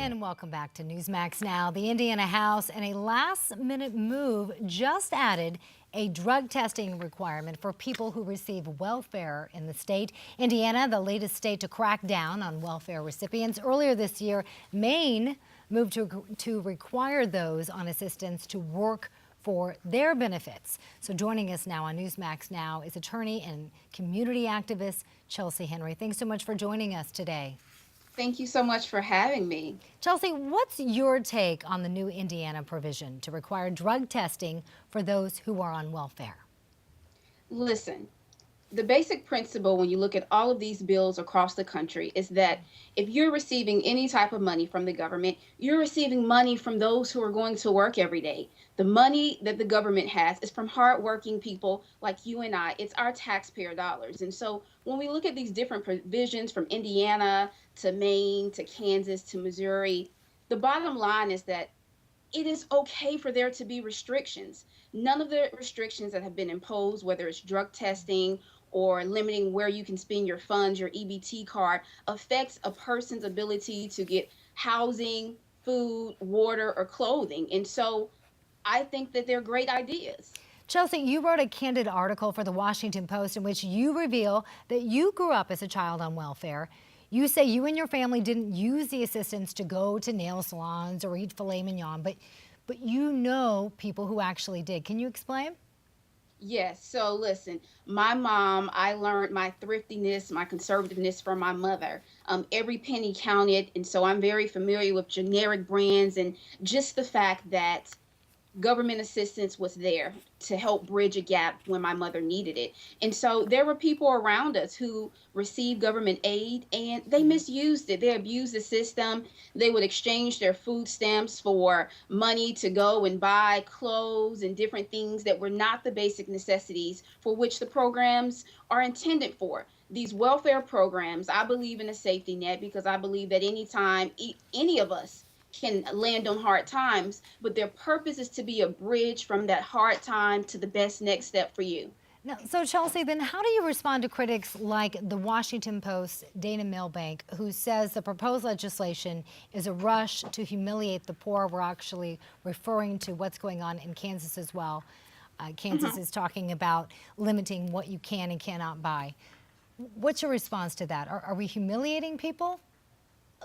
And welcome back to Newsmax Now. The Indiana House, in a last-minute move, just added a drug testing requirement for people who receive welfare in the state. Indiana, the latest state to crack down on welfare recipients. Earlier this year, Maine moved to require those on assistance to work for their benefits. So joining us now on Newsmax Now is attorney and community activist Chelsea Henry. Thanks so much for joining us today. Thank you so much for having me. Chelsea, what's your take on the new Indiana provision to require drug testing for those who are on welfare? Listen, the basic principle when you look at all of these bills across the country is that if you're receiving any type of money from the government, you're receiving money from those who are going to work every day. The money that the government has is from hardworking people like you and I. It's our taxpayer dollars. And so when we look at these different provisions from Indiana to Maine to Kansas to Missouri, the bottom line is that it is okay for there to be restrictions. None of the restrictions that have been imposed, whether it's drug testing or limiting where you can spend your funds, your EBT card, affects a person's ability to get housing, food, water, or clothing. And so I think that they're great ideas. Chelsea, you wrote a candid article for the Washington Post in which you reveal that you grew up as a child on welfare. You say you and your family didn't use the assistance to go to nail salons or eat filet mignon, but you know people who actually did. Can you explain? Yes. So listen, my mom, I learned my thriftiness, my conservativeness from my mother. Every penny counted. And so I'm very familiar with generic brands and just the fact that government assistance was there to help bridge a gap when my mother needed it. And so there were people around us who received government aid and they misused it. They abused the system. They would exchange their food stamps for money to go and buy clothes and different things that were not the basic necessities for which the programs are intended for. These welfare programs, I believe in a safety net because I believe that anytime any of us can land on hard times, but their purpose is to be a bridge from that hard time to the best next step for you. Now, so Chelsea, then how do you respond to critics like the Washington Post, Dana Milbank, who says the proposed legislation is a rush to humiliate the poor? We're actually referring to what's going on in Kansas as well. Kansas is talking about limiting what you can and cannot buy. What's your response to that? Are we humiliating people?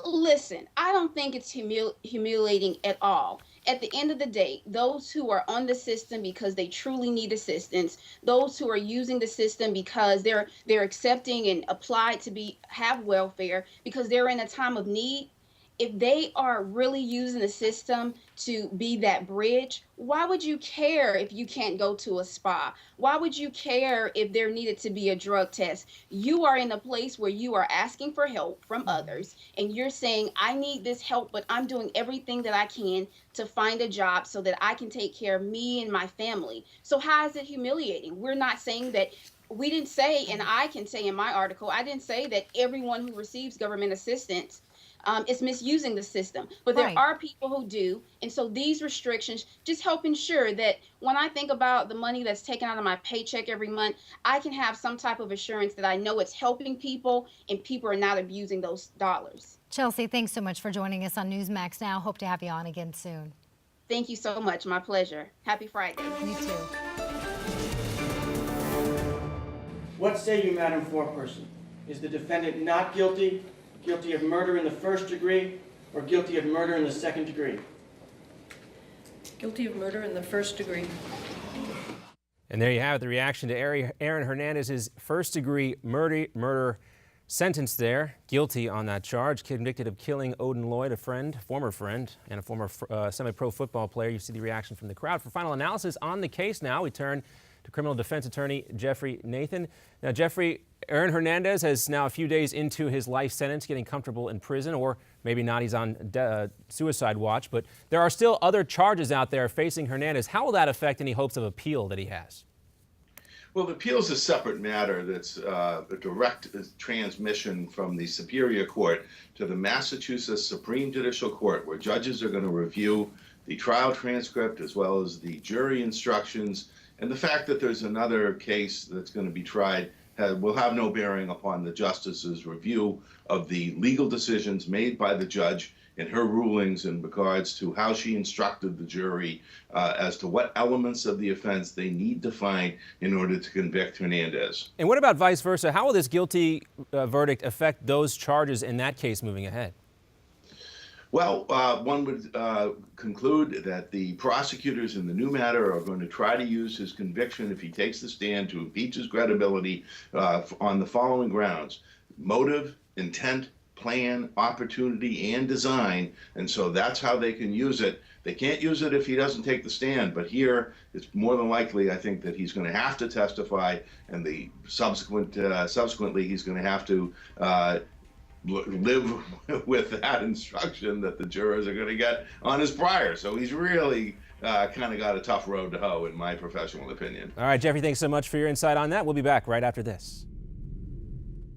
Listen, I don't think it's humiliating at all. At the end of the day, those who are on the system because they truly need assistance, those who are using the system because they're accepting and applied to have welfare because they're in a time of need, if they are really using the system to be that bridge, why would you care if you can't go to a spa? Why would you care if there needed to be a drug test? You are in a place where you are asking for help from others and you're saying, I need this help, but I'm doing everything that I can to find a job so that I can take care of me and my family. So how is it humiliating? We're not saying that. We didn't say, and I can say in my article, I didn't say that everyone who receives government assistance is misusing the system, but there are people who do. And so these restrictions just help ensure that when I think about the money that's taken out of my paycheck every month, I can have some type of assurance that I know it's helping people and people are not abusing those dollars. Chelsea, thanks so much for joining us on Newsmax Now. Hope to have you on again soon. Thank you so much. My pleasure. Happy Friday. You too. What say you, Madam Foreperson? Is the defendant not guilty, guilty of murder in the first degree, or guilty of murder in the second degree? Guilty of murder in the first degree. And there you have it, the reaction to Aaron Hernandez's first-degree murder sentence there. Guilty on that charge, convicted of killing Odin Lloyd, a former friend, and a former semi-pro football player. You see the reaction from the crowd. For final analysis on the case now, we turn to criminal defense attorney Jeffrey Nathan. Now, Jeffrey, Aaron Hernandez is now a few days into his life sentence, getting comfortable in prison, or maybe not, he's on suicide watch, but there are still other charges out there facing Hernandez. How will that affect any hopes of appeal that he has? Well, the appeal is a separate matter that's a direct transmission from the Superior Court to the Massachusetts Supreme Judicial Court, where judges are going to review the trial transcript as well as the jury instructions and the fact that there's another case that's going to be tried will have no bearing upon the justice's review of the legal decisions made by the judge in her rulings in regards to how she instructed the jury as to what elements of the offense they need to find in order to convict Hernandez. And what about vice versa? How will this guilty verdict affect those charges in that case moving ahead? Well, one would conclude that the prosecutors in the new matter are going to try to use his conviction, if he takes the stand, to impeach his credibility on the following grounds: motive, intent, plan, opportunity, and design. And so that's how they can use it. They can't use it if he doesn't take the stand, but here it's more than likely, I think, that he's going to have to testify, and the subsequently he's going to have to live with that instruction that the jurors are going to get on his prior. So he's really kind of got a tough road to hoe, in my professional opinion. All right, Jeffrey, thanks so much for your insight on that. We'll be back right after this.